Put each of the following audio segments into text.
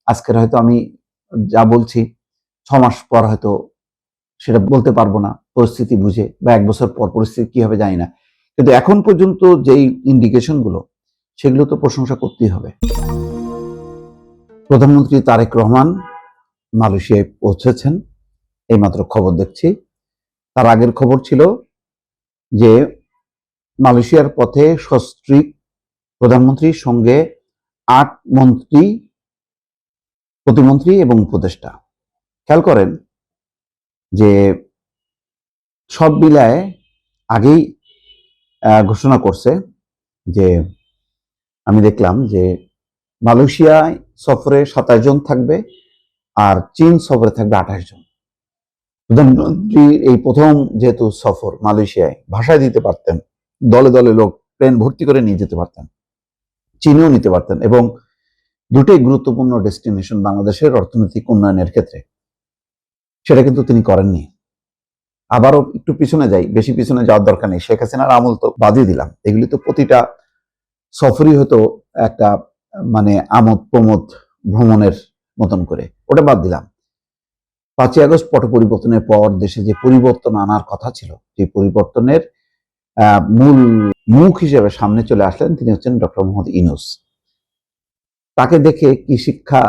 আজকের হয়তো আমি যা বলছি 6 মাস পর হয়তো সেটা বলতে পারবো না পরিস্থিতি বুঝে, বা 1 বছর পর পরিস্থিতি কি হবে জানি না। কিন্তু এখন পর্যন্ত যেই ইন্ডিকেশন গুলো, সেগুলো তো প্রশংসা করতেই হবে। প্রধানমন্ত্রী তারেক রহমান মালয়েশিয়ায় পৌঁছেছেন, এইমাত্র খবর দেখছি। তার আগের খবর ছিল যে মালয়েশিয়ার পথে সস্ত্রীক প্রধানমন্ত্রীর সঙ্গে 8 মন্ত্রী, প্রতিমন্ত্রী এবং উপদেষ্টা। খেয়াল করেন যে সব মিলায় আগেই ঘোষণা করছে যে, আমি দেখলাম যে মালয়েশিয়ায় সফরে 27 জন থাকবে, আর চীন সফরে থাকবে 28 জন। প্রধানমন্ত্রী এই প্রথম যেহেতু সফর মালয়েশিয়ায়, ভাষায় দিতে পারতেন, দলে দলে লোক প্লেন ভর্তি করে নিয়ে যেতে পারতেন, চীনেও নিতে পারতেন, এবং দুটোই গুরুত্বপূর্ণ ডেস্টিনেশন বাংলাদেশের অর্থনৈতিক উন্নয়নের ক্ষেত্রে। সেটা কিন্তু তিনি করেননি। আবারও একটু পিছনে যাই, বেশি পিছনে যাওয়ার দরকার নেই, শেখ হাসিনার আমল তো বাদই দিলাম, এগুলি তো প্রতিটা সফরই হতো একটা মানে আমোদ প্রমোদ ভ্রমণের মতন করে, ওটা বাদ দিলাম। 5ই আগস্ট পট পরিবর্তনের পর দেশে যে পরিবর্তন আনার কথা ছিল, সেই পরিবর্তনের মূল মুখ হিসেবে সামনে চলে আসলেন তিনি হচ্ছেন ডক্টর মোহাম্মদ ইউনূস। তাকে দেখে কি শিক্ষা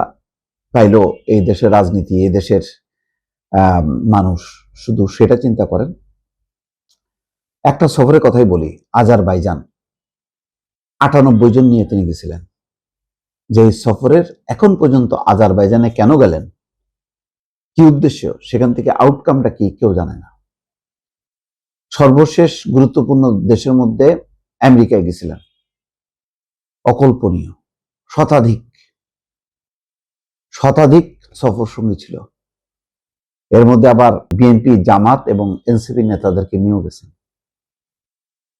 পাইলো এই দেশের রাজনীতি, এই দেশের মানুষ, শুধু সেটা চিন্তা করেন। একটা সফরের কথাই বলি, আজারবাইজান 98 জন নিয়ে তিনি গেছিলেন। যে সফরের এখন পর্যন্ত আজারবাইজানে কেন গেলেন, কি উদ্দেশ্য, সেখান থেকে আউটকামটা কি, কেউ জানে না। সর্বশেষ গুরুত্বপূর্ণ দেশের মধ্যে আমেরিকায় গেছিলেন, অকল্পনীয়। শতাধিক সফর সঙ্গী ছিল, এর মধ্যে আবার বিএনপি, জামাত এবং এনসিপি নেতাদেরকে নিয়েও গেছেন।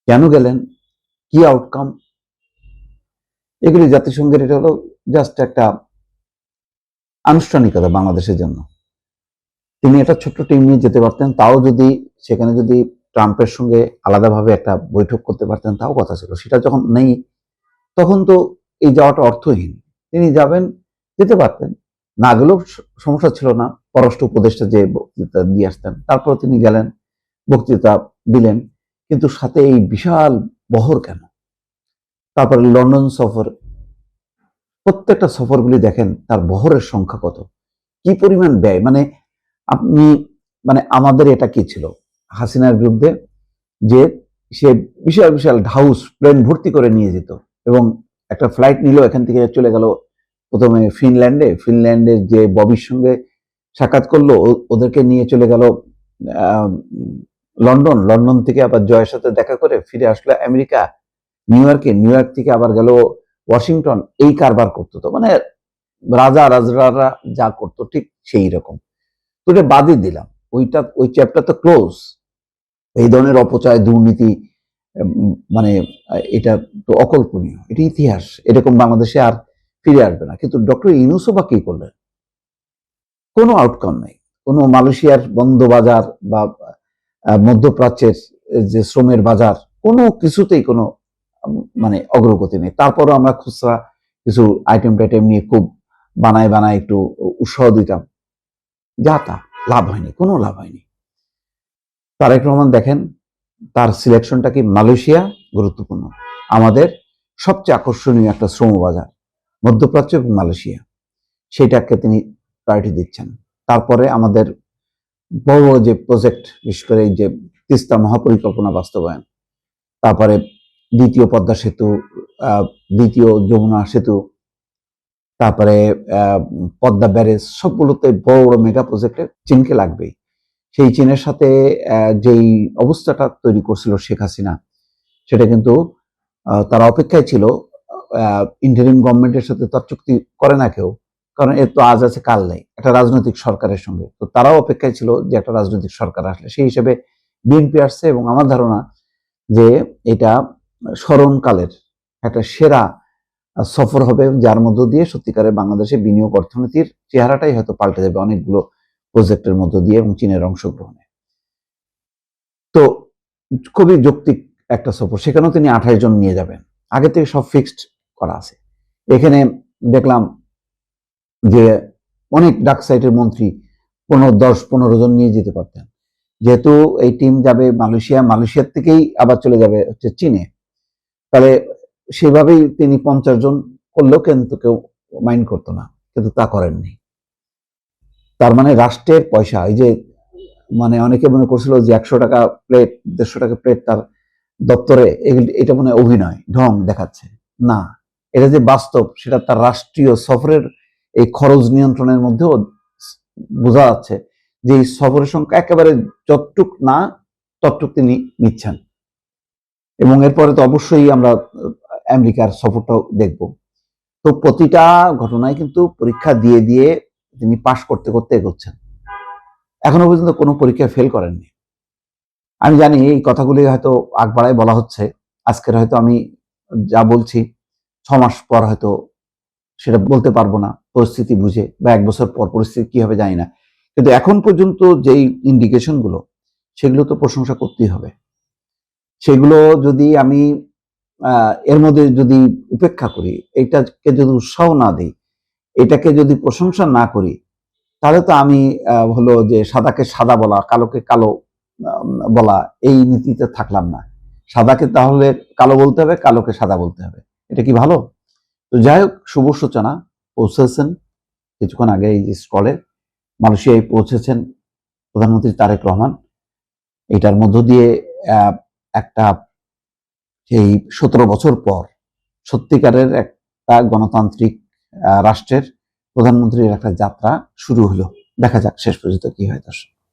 কেন গেলেন, কি আউটকাম, এগুলি জাতিসংঘের, এটা হলো জাস্ট একটা আনুষ্ঠানিকতা বাংলাদেশের জন্য। তিনি একটা ছোট্ট টিম নিয়ে যেতে পারতেন, তাও যদি সেখানে যদি ট্রাম্পের সঙ্গে আলাদাভাবে একটা বৈঠক করতে পারতেন, তাও কথা ছিল। সেটা যখন নেই, তখন তো এই যাওয়াটা অর্থহীন। তিনি যাবেন, যেতে পারতেন, না গেলেও সমস্যা ছিল না, পররাষ্ট্র উপদেষ্টা যে বক্তৃতা দিয়ে আসতেন, তারপর তিনি গেলেন, বক্তৃতা দিলেন, কিন্তু সাথে এই বিশাল বহর কেন? তারপরে লন্ডন সফর, প্রত্যেকটা সফরগুলি দেখেন তার বহরের সংখ্যা কত, কি পরিমাণ ব্যয়। মানে আপনি মানে আমাদের এটা কি ছিল হাসিনার বিরুদ্ধে, যে সে বিশাল বিশাল হাউস প্লেন ভর্তি করে নিয়ে যেত, এবং একটা ফ্লাইট নিল, এখান থেকে চলে গেল প্রথমে ফিনল্যান্ডের যে ববির সঙ্গে সাক্ষাৎ করলো, ওদেরকে নিয়ে চলে গেল লন্ডন থেকে আবার জয়ের সাথে দেখা করে ফিরে আসলো আমেরিকা, নিউ ইয়র্ক থেকে আবার গেল ওয়াশিংটন। এই কারবার করতো, তো মানে রাজারা যা করতো ঠিক সেই রকম। তো এটা বাদই দিলাম, ওই চ্যাপ্টার তো ক্লোজ। এই ধরনের অপচয়, দুর্নীতি, মানে এটা তো অকল্পনীয়, এটা ইতিহাস, এরকম বাংলাদেশে আর ফিরে আসবে না। কিন্তু ডক্টর ইউনূসও বা কি করলেন? কোনো আউটকাম নেই। কোনো মালয়েশিয়ার বন্ধ বাজার বা মধ্যপ্রাচ্যের যে শ্রমের বাজার, কোনো কিছুতেই কোনো মানে অগ্রগতি নেই। তারপরও আমরা খুচরা কিছু আইটেম টাইটেম নিয়ে খুব বানায় একটু উৎসাহ দিতাম, যা তা লাভ হয়নি, কোনো লাভ হয়নি। তারেক রহমান দেখেন তার সিলেকশনটা কি, মালয়েশিয়া গুরুত্বপূর্ণ, আমাদের সবচেয়ে আকর্ষণীয় একটা শ্রম বাজার মধ্যপ্রাচ্য এবং মালয়েশিয়া, সেটাকে তিনি প্রায়োরিটি দিচ্ছেন। তারপরে আমাদের বড় বড় যে প্রজেক্ট, বিশেষ করে এই যে তিস্তা মহাপরিকল্পনা বাস্তবায়ন, তারপরে দ্বিতীয় পদ্মা সেতু, দ্বিতীয় যমুনা সেতু, তারপরে পদ্মা ব্যারেজ, সবগুলোতে বড় বড় মেগা প্রজেক্টে চীনকে লাগবেই। সেই চীনের সাথে যেই অবস্থাটা তৈরি করছিল শেখ হাসিনা, সেটা কিন্তু তারা অপেক্ষায় ছিল। ইন্টারিম গভর্নমেন্টের সাথে তার চুক্তি করে না কেউ, কারণ এর তো আজ আছে কাল নেই, একটা রাজনৈতিক সরকারের সঙ্গে। তো তারাও অপেক্ষায় ছিল যে একটা রাজনৈতিক সরকার আসলে, সেই হিসেবে বিএনপি আসছে, এবং আমার ধারণা যে এটা স্মরণকালের একটা সেরা সফর হবে, যার মধ্য দিয়ে সত্যিকারের বাংলাদেশে বিনিয়োগ অর্থনীতির চেহারাটাই হয়তো পাল্টে যাবে অনেকগুলো প্রজেক্টের মধ্য দিয়ে এবং চীনের অংশগ্রহণে। তো খুবই যৌক্তিক একটা সফর, সেখানেও তিনি 28 জন নিয়ে যাবেন, আগে থেকে সব ফিক্সড করা আছে। এখানে দেখলাম যে অনেক ডার্ক সাইডের মন্ত্রী 10-15 জন নিয়ে যেতে পারতেন। যেহেতু এই টিম যাবে মালয়েশিয়ার থেকেই আবার চলে যাবে হচ্ছে চীনে, তাহলে সেভাবেই তিনি 50 জন করলেও কিন্তু কেউ মাইন্ড করতো না, কিন্তু তা করেননি। তার মানে রাষ্ট্রের পয়সা, এই যে মানে অনেকে মনে করছিল যে 100 টাকা প্লেট 150 টাকা প্লেট তার দপ্তরে, এটা মনে হয় অভিনয়, ঢং দেখাচ্ছে না, এটা যে বাস্তব সেটা তার রাষ্ট্রীয় সফরের এই খরচ নিয়ন্ত্রণের মধ্যেও বোঝা যাচ্ছে যে এই সফরের সংখ্যা একেবারে যতটুক না ততটুক তিনি নিচ্ছেন। এবং এরপরে তো অবশ্যই আমরা আমেরিকার সফরটাও দেখব। তো প্রতিটা ঘটনায় কিন্তু পরীক্ষা দিয়ে দিয়ে তিনি পাশ করতে করতে এগোচ্ছেন, এখনো পর্যন্ত কোনো পরীক্ষায় ফেল করেননি। আমি জানি এই কথাগুলি হয়তো আগ বাড়ায় বলা হচ্ছে, আজকের হয়তো আমি যা বলছি 6 মাস পর হয়তো সেটা বলতে পারবো না পরিস্থিতি বুঝে, বা 1 বছর পর পরিস্থিতি কি হবে জানি না, কিন্তু এখন পর্যন্ত যেই ইন্ডিকেশন গুলো সেগুলো তো প্রশংসা করতেই হবে। সেগুলো যদি আমি এর মধ্যে যদি উপেক্ষা করি, এটাকে যদি উৎসাহ না দিই, এটাকে যদি প্রশংসা না করি, তাহলে তো আমি হলো যে সাদাকে সাদা বলা, কালোকে কালো বলা, এই নীতিতে থাকলাম না। সাদাকে তাহলে কালো বলতে হবে, কালোকে সাদা বলতে হবে, এটা কি ভালো? তো যাই হোক, শুভ সূচনা পৌঁছেছেন কিছুক্ষণ আগে এই স্কলে, মালয়েশিয়ায় পৌঁছেছেন প্রধানমন্ত্রী তারেক রহমান। এটার মধ্য দিয়ে একটা এই 17 বছর পর সত্যিকারের একটা গণতান্ত্রিক রাষ্ট্রের প্রধানমন্ত্রীর একটা যাত্রা শুরু হলো। দেখা যাক শেষ পর্যন্ত কি হয় দর্শক।